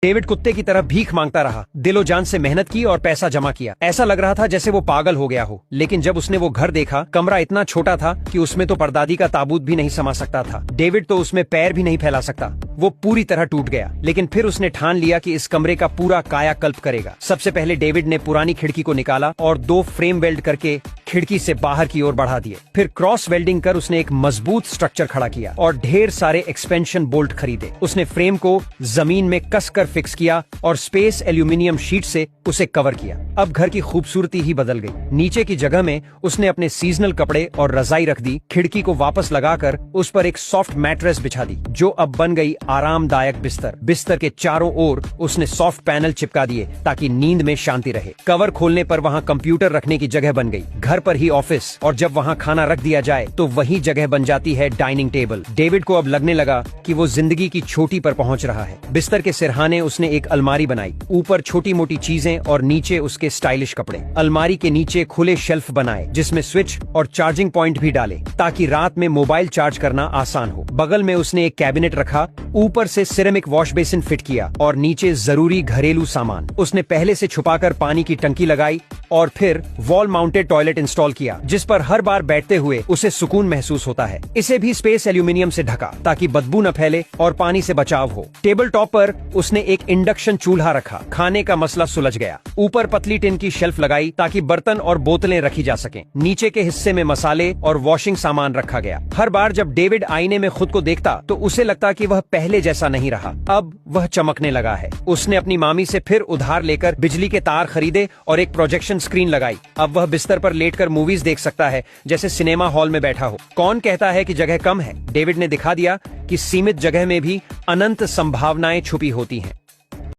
David कुत्ते की तरह भीख मांगता रहा, दिलो जान से मेहनत की और पैसा जमा किया। ऐसा लग रहा था जैसे वो पागल हो गया हो। लेकिन जब उसने वो घर देखा, कमरा इतना छोटा था कि उसमें तो परदादी का ताबूत भी नहीं समा सकता था। डेविड तो उसमें पैर भी नहीं फैला सकता। वो पूरी तरह टूट गया। लेकिन फिर उसने ठान लिया कि इस कमरे का पूरा कायाकल्प करेगा। सबसे पहले डेविड ने पुरानी खिड़की को निकाला और 2 फ्रेम वेल्ड करके खिड़की से बाहर की ओर बढ़ा दिए। फिर क्रॉस वेल्डिंग कर उसने एक मजबूत स्ट्रक्चर खड़ा किया और ढेर सारे एक्सपेंशन बोल्ट खरीदे। उसने फ्रेम को जमीन में कसकर फिक्स किया और स्पेस एल्यूमिनियम शीट से उसे कवर किया। अब घर की खूबसूरती ही बदल गई। नीचे की जगह में उसने अपने सीजनल कपड़े और रजाई रख दी। खिड़की को वापस लगाकर उस पर एक सॉफ्ट मैट्रेस बिछा दी, जो अब बन गई आरामदायक बिस्तर। बिस्तर के चारों ओर उसने सॉफ्ट पैनल चिपका दिए ताकि नींद में शांति रहे। कवर खोलने पर वहाँ कंप्यूटर रखने की जगह बन गई। घर पर ही ऑफिस, और जब वहाँ खाना रख दिया जाए तो वही जगह बन जाती है डाइनिंग टेबल। डेविड को अब लगने लगा कि वो जिंदगी की चोटी पर पहुँच रहा है। बिस्तर के सिरहाने उसने एक अलमारी बनाई, ऊपर छोटी मोटी चीजें और नीचे उसके स्टाइलिश कपड़े। अलमारी के नीचे खुले शेल्फ बनाए जिसमें स्विच और चार्जिंग पॉइंट भी डाले ताकि रात में मोबाइल चार्ज करना आसान हो। बगल में उसने एक कैबिनेट रखा, ऊपर से सिरेमिक वॉश बेसिन फिट किया और नीचे जरूरी घरेलू सामान। उसने पहले से छुपाकर पानी की टंकी लगाई और फिर वॉल माउंटेड टॉयलेट इंस्टॉल किया, जिस पर हर बार बैठते हुए उसे सुकून महसूस होता है। इसे भी स्पेस एल्यूमिनियम से ढका ताकि बदबू न फैले और पानी से बचाव हो। टेबल टॉप पर उसने एक इंडक्शन चूल्हा रखा। खाने का मसला सुलझ गया। ऊपर पतली टिन की शेल्फ लगाई ताकि बर्तन और बोतलें रखी जा सकें। नीचे के हिस्से में मसाले और वॉशिंग सामान रखा गया। हर बार जब डेविड आईने में खुद को देखता तो उसे लगता कि वह पहले जैसा नहीं रहा। अब वह चमकने लगा है। उसने अपनी मामी से फिर उधार लेकर बिजली के तार खरीदे और एक प्रोजेक्शन स्क्रीन लगाई। अब वह बिस्तर पर लेटकर मूवीज देख सकता है जैसे सिनेमा हॉल में बैठा हो। कौन कहता है कि जगह कम है? डेविड ने दिखा दिया कि सीमित जगह में भी अनंत संभावनाएं छुपी होती हैं।